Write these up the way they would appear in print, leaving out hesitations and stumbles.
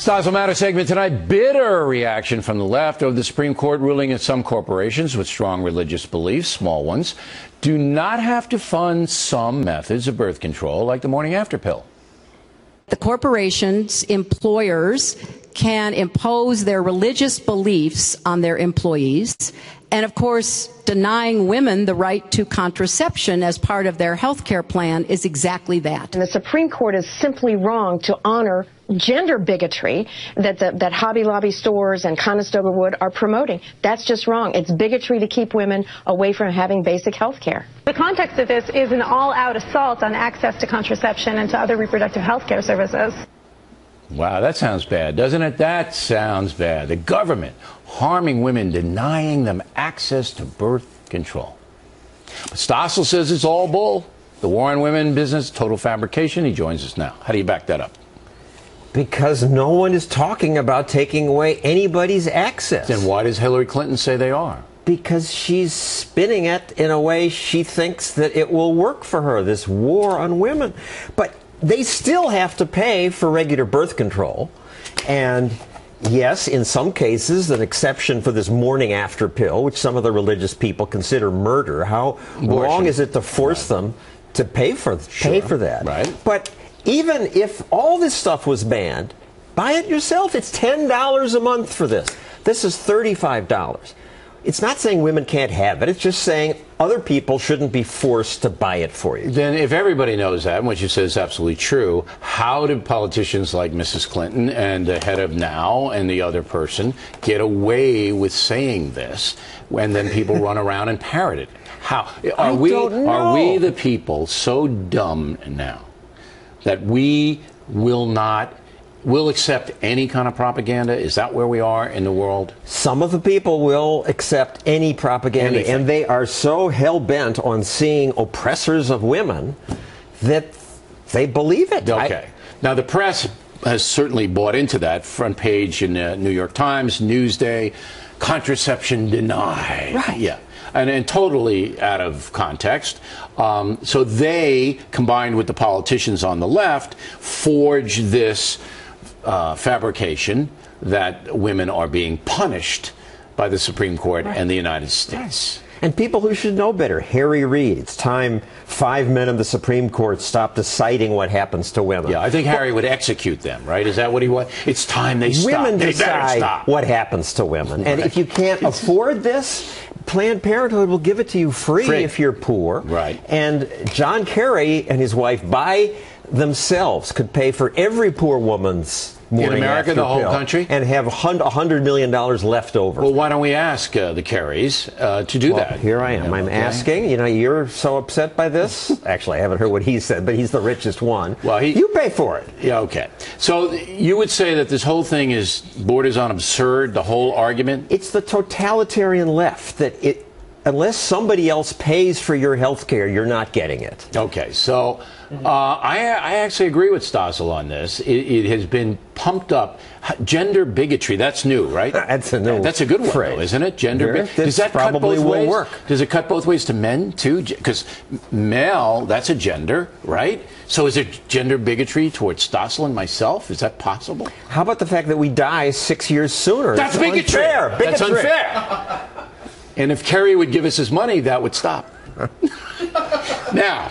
Styles Will Matter segment tonight. Bitter reaction from the left over the Supreme Court ruling that some corporations with strong religious beliefs, small ones, do not have to fund some methods of birth control like the morning after pill. The corporations, employers, can impose their religious beliefs on their employees, and of course, denying women the right to contraception as part of their health care plan is exactly that. And the Supreme Court is simply wrong to honor gender bigotry that Hobby Lobby stores and Conestoga Wood are promoting. That's just wrong. It's bigotry to keep women away from having basic health care. The context of this is an all-out assault on access to contraception and to other reproductive health care services. Wow, that sounds bad, doesn't it? That sounds bad. The government harming women, denying them access to birth control. But Stossel says it's all bull. The war on women business, total fabrication. He joins us now. How do you back that up? Because no one is talking about taking away anybody's access. Then why does Hillary Clinton say they are? Because she's spinning it in a way she thinks that it will work for her, this war on women. But they still have to pay for regular birth control. And yes, in some cases, an exception for this morning after pill, which some of the religious people consider murder. How wrong is it to force them to pay for that? Right. But even if all this stuff was banned, buy it yourself. It's $10 a month for this. This is $35. It's not saying women can't have it. It's just saying other people shouldn't be forced to buy it for you. Then if everybody knows that, and what you said is absolutely true, how did politicians like Mrs. Clinton and the head of Now and the other person get away with saying this when then people run around and parrot it? How? Are we the people so dumb now that we will accept any kind of propaganda? Is that where we are in the world? Some of the people will accept any propaganda, Anything. and they are so hell-bent on seeing oppressors of women that they believe it. Okay. Now, the press has certainly bought into that. Front page in the New York Times, Newsday, contraception denied. Right. Yeah. And totally out of context. So they, combined with the politicians on the left, forge this fabrication that women are being punished by the Supreme Court and the United States. Right. And people who should know better. Harry Reid. It's time 5 men of the Supreme Court stop deciding what happens to women. Yeah, I think Harry would execute them, right? Is that what he wants? It's time they stop. Women They decide stop. what happens to women. And if you can't afford this, Planned Parenthood will give it to you free if you're poor. Right. And John Kerry and his wife, by themselves, could pay for every poor woman's morning in America, after the whole pill country, and have $100 million left over. Well, why don't we ask the Kerrys to do that? Here I am. I'm asking. You know, you're so upset by this. Actually, I haven't heard what he said, but he's the richest one. Well, you pay for it. Yeah, okay. So you would say that this whole thing borders on absurd, the whole argument? It's the totalitarian left that unless somebody else pays for your health care, you're not getting it. Okay, so I actually agree with Stossel on this. It has been pumped up. Gender bigotry, that's new, right? That's a new That's a good one, phrase. though, isn't it? Gender bigotry. Does that probably cut both ways? work. Does it cut both ways to men, too? Because male, that's a gender, right? So is it gender bigotry towards Stossel and myself? Is that possible? How about the fact that we die 6 years sooner? That's bigotry. Unfair. That's unfair. And if Kerry would give us his money, that would stop. Now,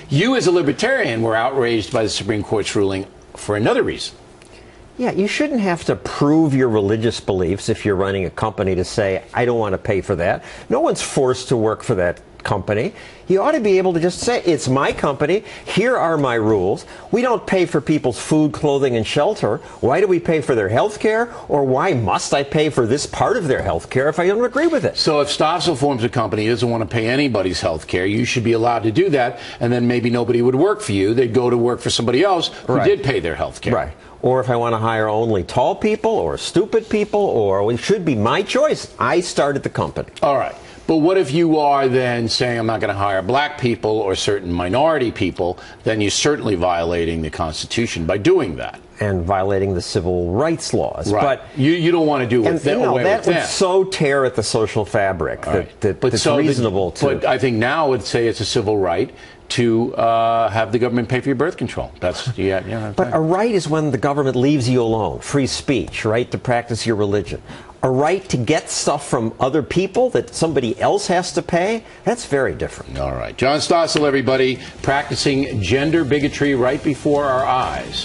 you as a libertarian were outraged by the Supreme Court's ruling for another reason. Yeah, you shouldn't have to prove your religious beliefs if you're running a company to say, I don't want to pay for that. No one's forced to work for that company. You ought to be able to just say, it's my company, here are my rules. We don't pay for people's food, clothing, and shelter. Why do we pay for their health care? Or why must I pay for this part of their health care if I don't agree with it? So if Stossel forms a company, doesn't want to pay anybody's health care, you should be allowed to do that, and then maybe nobody would work for you. They'd go to work for somebody else who did pay their health care. Right. Or if I want to hire only tall people or stupid people, or it should be my choice. I started the company. All right. But what if you are then saying I'm not going to hire black people or certain minority people? Then you're certainly violating the Constitution by doing that. And violating the civil rights laws. Right. But you don't want to do it that would so tear at the social fabric that it's reasonable to. But I think now I would say it's a civil right to have the government pay for your birth control. That's But a right is when the government leaves you alone. Free speech, right to practice your religion. A right to get stuff from other people that somebody else has to pay, that's very different. All right. John Stossel, everybody, practicing gender bigotry right before our eyes.